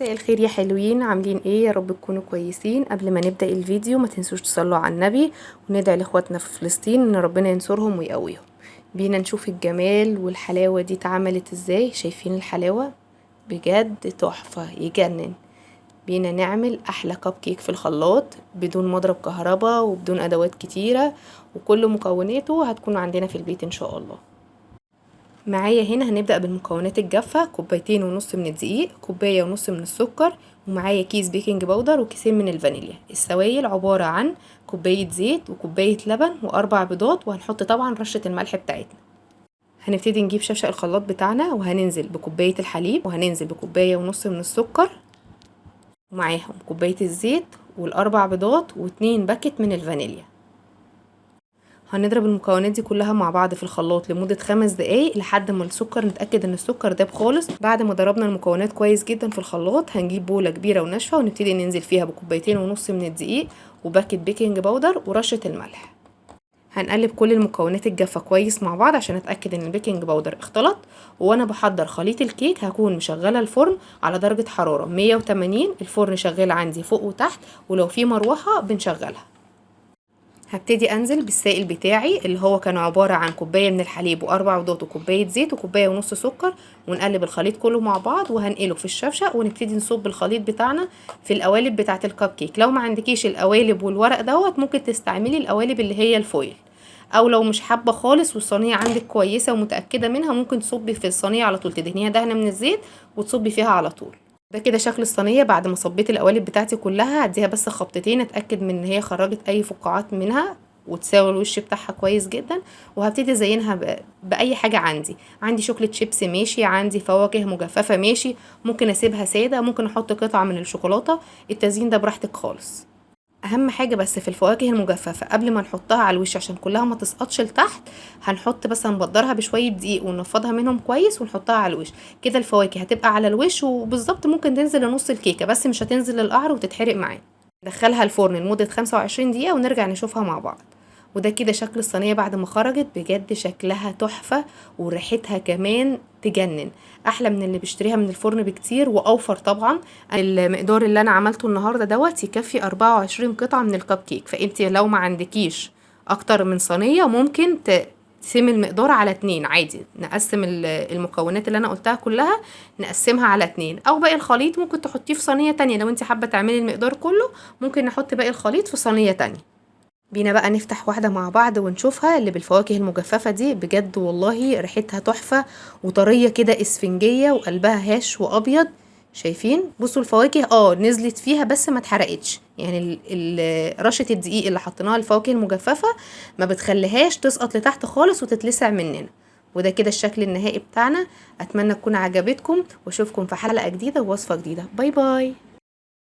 مساء الخير يا حلوين، عاملين ايه؟ يا رب تكونوا كويسين. قبل ما نبدأ الفيديو ما تنسوش تصلوا على النبي وندعي لاخواتنا في فلسطين ان ربنا ينصرهم ويقويهم. بينا نشوف الجمال والحلاوة دي اتعملت ازاي. شايفين الحلاوة؟ بجد تحفة يجنن. بينا نعمل احلى كب كيك في الخلاط بدون مضرب كهرباء وبدون ادوات كتيرة، وكل مكوناته هتكون عندنا في البيت ان شاء الله. معايا هنا هنبدأ بالمكونات الجافة: كوبايتين ونص من الدقيق، كوباية ونص من السكر، ومعايا كيس بيكنج باودر وكيسين من الفانيليا. السوائل عبارة عن كوباية زيت وكوباية لبن واربع بيضات، وهنحط طبعا رشة الملح بتاعتنا. هنبتدي نجيب شفشق الخلاط بتاعنا وهننزل بكوباية الحليب، وهننزل بكوباية ونص من السكر، ومعاهم كوباية الزيت والاربع بيضات واتنين باكت من الفانيليا. هنضرب المكونات دي كلها مع بعض في الخلاط لمدة 5 دقايق لحد ما السكر نتأكد ان السكر داب خالص. بعد ما ضربنا المكونات كويس جدا في الخلاط هنجيب بولة كبيرة وناشفة ونبتدي ننزل فيها بكوبايتين ونص من الدقيق وباكت بيكنج باودر ورشة الملح. هنقلب كل المكونات الجافة كويس مع بعض عشان اتأكد ان البيكنج باودر اختلط. وانا بحضر خليط الكيك هكون مشغلة الفرن على درجة حرارة 180. الفرن شغال عندي فوق وتحت، ولو في مروحة بنشغلها. هبتدي انزل بالسائل بتاعي اللي هو كان عبارة عن كوباية من الحليب واربع بيضات وكوباية زيت وكوباية ونص سكر، ونقلب الخليط كله مع بعض وهنقله في الشفشق، ونبتدي نصب الخليط بتاعنا في القوالب بتاعة الكب كيك. لو ما عندكيش القوالب والورق دوت ممكن تستعملي القوالب اللي هي الفويل، او لو مش حابة خالص والصينية عندك كويسة ومتأكدة منها ممكن تصبي في الصينية على طول، تدهنيها دهنة من الزيت وتصبي فيها على طول. ده كده شكل الصينيه بعد ما صبيت القوالب بتاعتي كلها. هديها بس خبطتين اتاكد من ان هي خرجت اي فقاعات منها وتساوي الوش بتاعها كويس جدا. وهبتدي ازينها باي حاجه عندي شوكليت شيبس ماشي، عندي فواكه مجففه ماشي، ممكن اسيبها ساده، ممكن احط قطعه من الشوكولاته. التزيين ده براحتك خالص. اهم حاجه بس في الفواكه المجففه قبل ما نحطها على الوش عشان كلها ما تسقطش لتحت، هنحط بس هنبدرها بشويه دقيق وننفضها منهم كويس ونحطها على الوش كده. الفواكه هتبقى على الوش وبالظبط ممكن تنزل لنص الكيكه بس مش هتنزل للقعر وتتحرق معانا. ندخلها الفرن لمده 25 دقيقه ونرجع نشوفها مع بعض. وده كده شكل الصينيه بعد ما خرجت. بجد شكلها تحفه وريحتها كمان تجنن، احلى من اللي بشتريها من الفرن بكتير واوفر طبعا. المقدار اللي انا عملته النهارده دوت يكفي 24 قطعه من الكب كيك، فانت لو ما عندكيش اكتر من صينيه ممكن تقسمي المقدار على 2 عادي. نقسم المكونات اللي انا قلتها كلها نقسمها على 2، او باقي الخليط ممكن تحطيه في صينيه تانية. لو انت حابه تعملي المقدار كله ممكن نحط باقي الخليط في صينيه تانية. بينا بقى نفتح واحدة مع بعض ونشوفها. اللي بالفواكه المجففة دي بجد والله ريحتها تحفة وطرية كده اسفنجية وقلبها هاش وابيض. شايفين؟ بصوا الفواكه نزلت فيها بس ما اتحرقتش، يعني رشة الدقيق اللي حطيناها الفواكه المجففة ما بتخليهاش تسقط لتحت خالص وتتلسع مننا. وده كده الشكل النهائي بتاعنا. اتمنى تكون عجبتكم واشوفكم في حلقة جديدة ووصفة جديدة. باي باي.